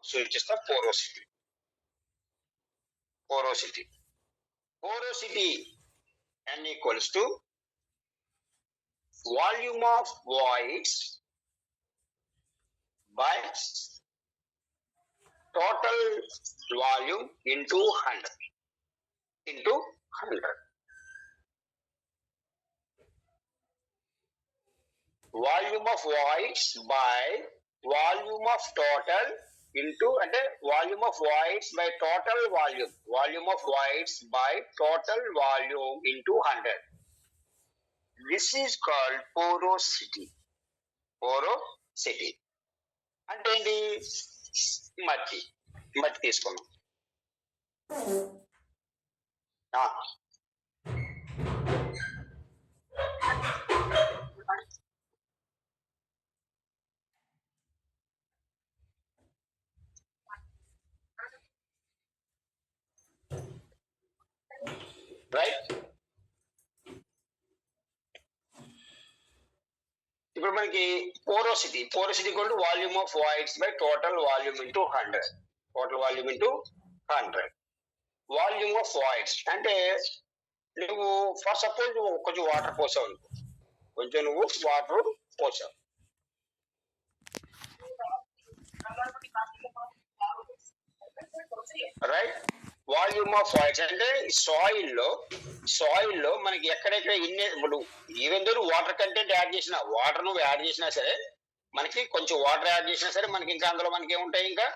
సూచిస్తా porosity. Porosity N equals to volume of voids by total volume into 100. Volume of voids by volume of total into అంటే volume of voids by total volume. Volume of voids by total volume into 100. This is called porosity. Porosity అంటే ఏంటి? మట్టి తీసుకున్నాం. Right. ఇప్పుడు మనకి porosity equal to volume of voids by total volume into 100. Volume of voids అంటే నువ్వు for suppose నువ్వు కొంచెం వాటర్ పోసావు అనుకో, వాటర్ పోసావు, రైట్. వాల్యూమ్ ఆఫ్ వాయిడ్స్ అంటే సాయిల్ లో మనకి ఎక్కడెక్కడ ఇప్పుడు ఈవెన్ దో వాటర్ కంటెంట్ నువ్వు యాడ్ చేసినా సరే, మనకి కొంచెం వాటర్ యాడ్ చేసినా సరే మనకి ఇంకా అందులో మనకి ఏముంటాయి, ఇంకా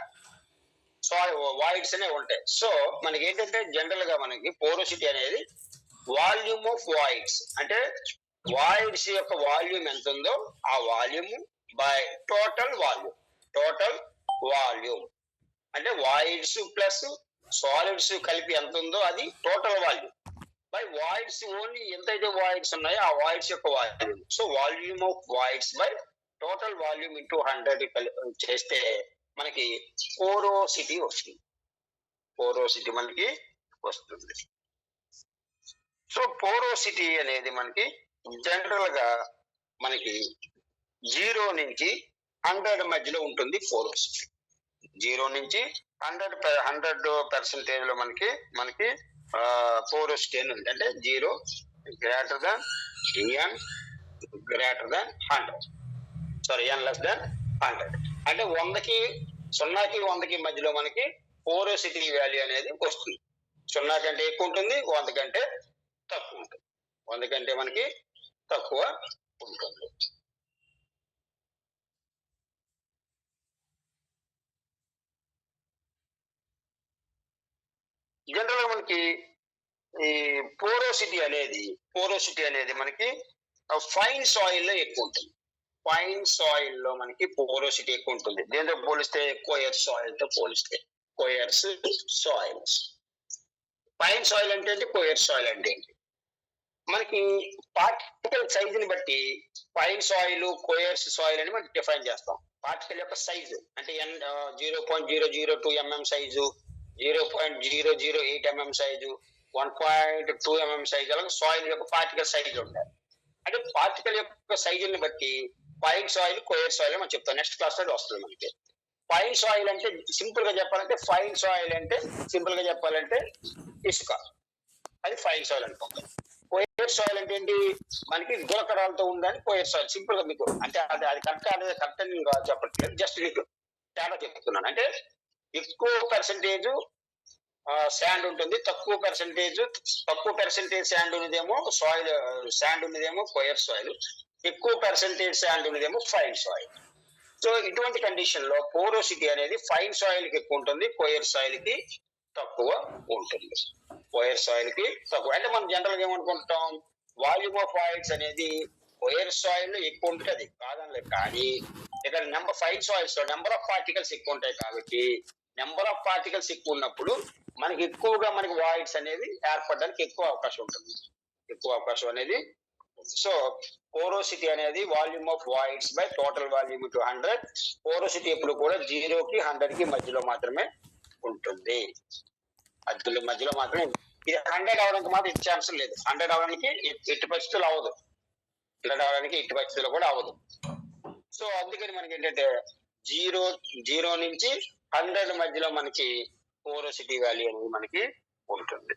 వాయిడ్స్ అనేవి ఉంటాయి. సో మనకి ఏంటంటే జనరల్ గా మనకి పోరోసిటీ అనేది వాల్యూమ్ ఆఫ్ వాయిడ్స్ అంటే వాయిడ్స్ యొక్క వాల్యూమ్ ఎంత ఉందో ఆ వాల్యూమ్ బై టోటల్ వాల్యూమ్ అంటే వాయిడ్స్ ప్లస్ సాలిడ్స్ కలిపి ఎంత ఉందో అది total volume by voids only ఎంతైతే వాయిడ్స్ ఉన్నాయో ఆ వాయిడ్స్ యొక్క volume. So volume of voids by total volume into 100 చేస్తే మనకి పోరోసిటీ మనకి వస్తుంది. సో పోరోసిటీ అనేది మనకి జనరల్ గా మనకి 0 నుంచి 100 మధ్యలో ఉంటుంది. పోరోసిటీ 0 నుంచి 100% లో మనకి పోరోసిటీ అని ఉంది. అంటే 0 greater than n greater than 100, sorry n less than 100. అంటే 0కి 100కి మధ్యలో మనకి పోరోసిటీ వాల్యూ అనేది వస్తుంది. 0 కంటే ఎక్కువ ఉంటుంది, 100 కంటే తక్కువ ఉంటుంది. 100 కంటే మనకి తక్కువ ఉంటుంది. జనరల్ గా మనకి ఈ పోరోసిటీ అనేది మనకి ఫైన్ సాయిల్ లో ఎక్కువ ఉంటుంది. ఫైన్ సాయిల్ లో మనకి పోరోసిటీ ఎక్కువ ఉంటుంది. దేంతో పోలిస్తే కోయర్ సాయిల్ తో పోలిస్తే. కోయర్స్ సాయిల్స్. ఫైన్ సాయిల్ అంటే ఏంటి, కోయర్ సాయిల్ అంటే ఏంటి? మనకి పార్టికల్ సైజుని బట్టి ఫైన్ సాయిల్, కోయర్స్ సాయిల్ అని మనం డిఫైన్ చేస్తాం. పార్టికల్ యొక్క సైజు అంటే 0.002 mm size, 0.008 mm size, 1.2 mm size, అలాగే సాయిల్ యొక్క పార్టికల్ సైజు ఉంటాయి. అంటే పార్టికల్ యొక్క సైజుని బట్టి ఫైన్ సాయిల్, కోయర్ సాయిల్ అని మనం చెప్తాం. నెక్స్ట్ క్లాస్ లో వస్తుంది మనకి. ఫైన్ సాయిల్ అంటే సింపుల్ గా చెప్పాలంటే ఇసుక, అది ఫైన్ సాయిల్ అనుకుంటాం. కోయర్ సాయిల్ అంటే ఏంటి, మనకి గులకరాలతో ఉందని కోయర్ సాయిల్. సింపుల్ గా మీకు అంటే అది కరెక్ట్ అని చెప్పట్లేదు, జస్ట్ మీకు తేడా చెప్తున్నాను. అంటే ఎక్కువ పర్సెంటేజ్ శాండ్ ఉంటుంది, తక్కువ పర్సెంటేజ్ శాండ్ ఉన్నదేమో శాండ్ ఉన్నదేమో కోయర్ సాయిల్, ఎక్కువ పర్సెంటేజ్ శాండ్ ఉన్నదేమో ఫైన్ సాయిల్. సో ఇటువంటి కండిషన్ లో పోరోసిటీ అనేది ఫైన్ సాయిల్ కి ఎక్కువ ఉంటుంది, కోయర్ సాయిల్ కి తక్కువ ఉంటుంది. అంటే మనం జనరల్ గా ఏమనుకుంటాం, వాల్యూమ్ ఆఫ్ వాయిడ్స్ అనేది కోయర్ సాయిల్ లో ఎక్కువ ఉంటుంది కాదనలేదు. కానీ ఇక్కడ ఫైన్ సాయిల్స్ లో నెంబర్ ఆఫ్ పార్టికల్స్ ఎక్కువ ఉంటాయి కాబట్టి నెంబర్ ఆఫ్ పార్టికల్స్ ఎక్కువ ఉన్నప్పుడు మనకి ఎక్కువగా వాయిడ్స్ అనేది ఏర్పడడానికి ఎక్కువ అవకాశం అనేది. సో పోరోసిటీ అనేది volume of voids by total volume to 100. Porosity ఎప్పుడు కూడా 0కి 100కి మధ్యలో మాత్రమే ఉంటుంది. మధ్యలో మాత్రమే. ఇది 100 అవడానికి మాత్రం ఇచ్చే ఛాన్స్ లేదు. 100 అవడానికి ఎట్టి పరిస్థితులు అవ్వదు. 100 అవడానికి ఎట్టి పరిస్థితుల్లో కూడా అవ్వదు. సో అందుకని మనకి ఏంటంటే 0 నుంచి 100 మధ్యలో మనకి పోరోసిటీ వాల్యూ అనేది మనకి ఉంటుంది.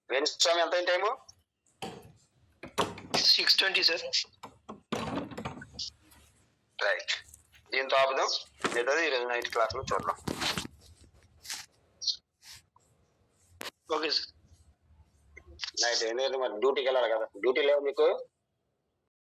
వేణుస్వామి ఎంత టైము? 6:20 సార్. రైట్, దీంతో ఆపుదాం. మిగతాది ఈరోజు నైట్ క్లాస్ లో చూద్దాం. Okay sir. నైట్ ఎందుకంటే మరి డ్యూటీకి వెళ్ళాలి కదా, డ్యూటీ లేవు మీకు?